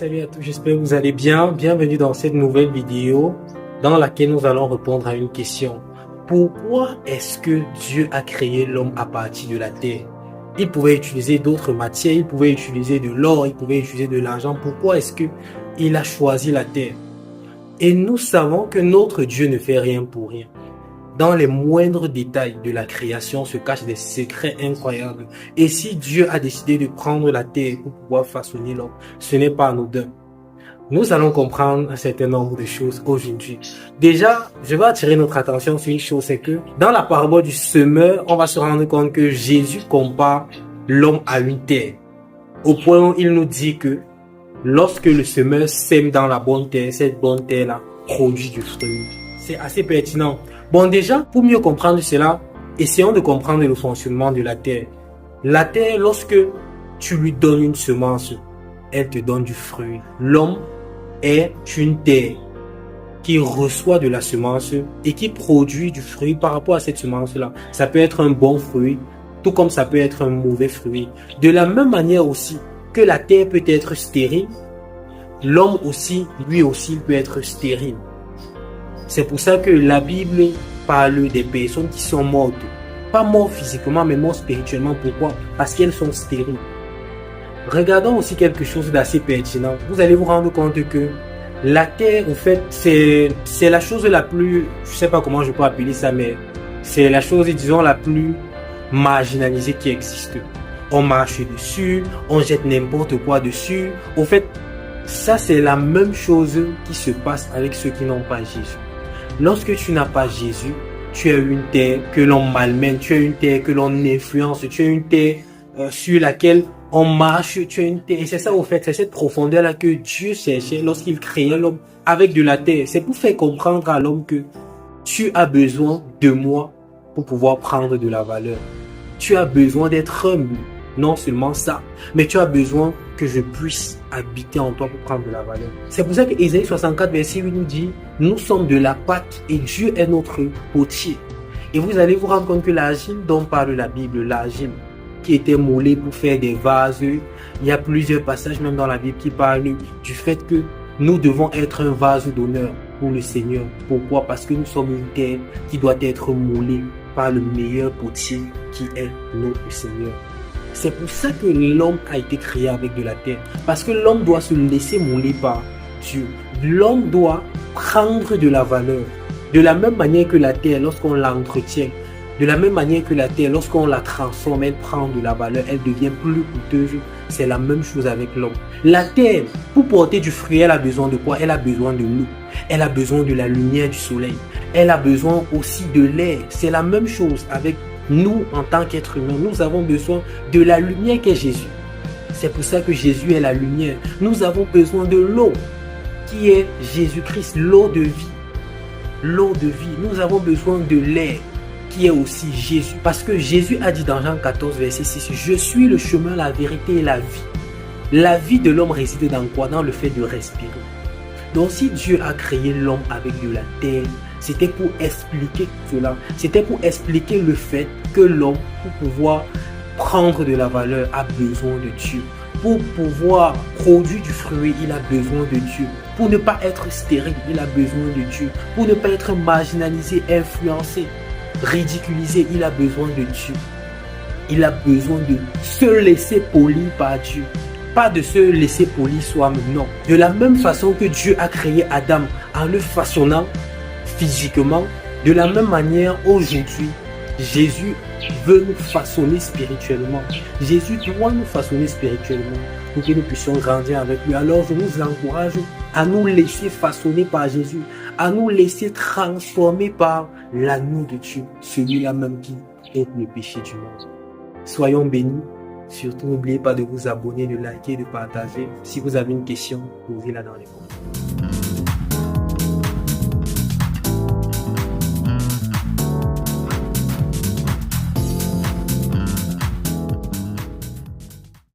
salut à tous, j'espère que vous allez bien. Bienvenue dans cette nouvelle vidéo dans laquelle nous allons répondre à une question. Pourquoi est-ce que Dieu a créé l'homme à partir de la terre? Il pouvait utiliser d'autres matières, il pouvait utiliser de l'or, il pouvait utiliser de l'argent. Pourquoi est-ce que il a choisi la terre? Et nous savons que notre Dieu ne fait rien pour rien. Dans les moindres détails de la création se cachent des secrets incroyables. Et si Dieu a décidé de prendre la terre pour pouvoir façonner l'homme, ce n'est pas anodin. Nous allons comprendre un certain nombre de choses aujourd'hui. Déjà, je vais attirer notre attention sur une chose, c'est que dans la parabole du semeur, on va se rendre compte que Jésus compare l'homme à une terre. Au point où il nous dit que lorsque le semeur sème dans la bonne terre, cette bonne terre-là produit du fruit. C'est assez pertinent. Bon, déjà, pour mieux comprendre cela, essayons de comprendre le fonctionnement de la terre. La terre, lorsque tu lui donnes une semence, elle te donne du fruit. L'homme est une terre qui reçoit de la semence et qui produit du fruit par rapport à cette semence-là. Ça peut être un bon fruit, tout comme ça peut être un mauvais fruit. De la même manière aussi que la terre peut être stérile, l'homme aussi, lui aussi, peut être stérile. C'est pour ça que la Bible parle des personnes qui sont mortes. Pas mortes physiquement, mais mortes spirituellement. Pourquoi? Parce qu'elles sont stériles. Regardons aussi quelque chose d'assez pertinent. Vous allez vous rendre compte que la terre, en fait, c'est la chose la plus, je sais pas comment je peux appeler ça, mais c'est la chose, disons, la plus marginalisée qui existe. On marche dessus, on jette n'importe quoi dessus. En fait, ça, c'est la même chose qui se passe avec ceux qui n'ont pas Jésus. Lorsque tu n'as pas Jésus, tu as une terre que l'on malmène, tu as une terre que l'on influence, tu as une terre sur laquelle on marche, tu as une terre. Et c'est ça, au fait, c'est cette profondeur-là que Dieu cherchait lorsqu'il créait l'homme avec de la terre. C'est pour faire comprendre à l'homme que tu as besoin de moi pour pouvoir prendre de la valeur. Tu as besoin d'être humble. Non seulement ça, mais tu as besoin que je puisse habiter en toi pour prendre de la valeur. C'est pour ça que Ésaïe 64, verset 8 nous dit, nous sommes de la pâte et Dieu est notre potier. Et vous allez vous rendre compte que l'argile dont parle la Bible, l'argile qui était moulée pour faire des vases, il y a plusieurs passages même dans la Bible qui parlent du fait que nous devons être un vase d'honneur pour le Seigneur. Pourquoi? Parce que nous sommes une terre qui doit être moulée par le meilleur potier qui est notre Seigneur. C'est pour ça que l'homme a été créé avec de la terre. Parce que l'homme doit se laisser mouler par Dieu. L'homme doit prendre de la valeur. De la même manière que la terre, lorsqu'on l'entretient, de la même manière que la terre, lorsqu'on la transforme, elle prend de la valeur, elle devient plus coûteuse. C'est la même chose avec l'homme. La terre, pour porter du fruit, elle a besoin de quoi? Elle a besoin de l'eau. Elle a besoin de la lumière du soleil. Elle a besoin aussi de l'air. C'est la même chose avec nous, en tant qu'être humain, nous avons besoin de la lumière qu'est Jésus. C'est pour ça que Jésus est la lumière. Nous avons besoin de l'eau qui est Jésus-Christ, l'eau de vie. L'eau de vie. Nous avons besoin de l'air qui est aussi Jésus. Parce que Jésus a dit dans Jean 14, verset 6, « Je suis le chemin, la vérité et la vie. » La vie de l'homme réside dans quoi? Dans le fait de respirer. Donc si Dieu a créé l'homme avec de la terre, c'était pour expliquer cela. C'était pour expliquer le fait que l'homme, pour pouvoir prendre de la valeur, a besoin de Dieu. Pour pouvoir produire du fruit, il a besoin de Dieu. Pour ne pas être stérile, il a besoin de Dieu. Pour ne pas être marginalisé, influencé, ridiculisé, il a besoin de Dieu. Il a besoin de se laisser polir par Dieu. Pas de se laisser polir soi-même, non. De la même façon que Dieu a créé Adam en le façonnant physiquement, de la même manière aujourd'hui, Jésus veut nous façonner spirituellement. Jésus doit nous façonner spirituellement pour que nous puissions grandir avec lui. Alors je vous encourage à nous laisser façonner par Jésus, à nous laisser transformer par l'agneau de Dieu, celui-là même qui ôte le péché du monde. Soyons bénis. Surtout, n'oubliez pas de vous abonner, de liker, de partager. Si vous avez une question, posez-la dans les commentaires.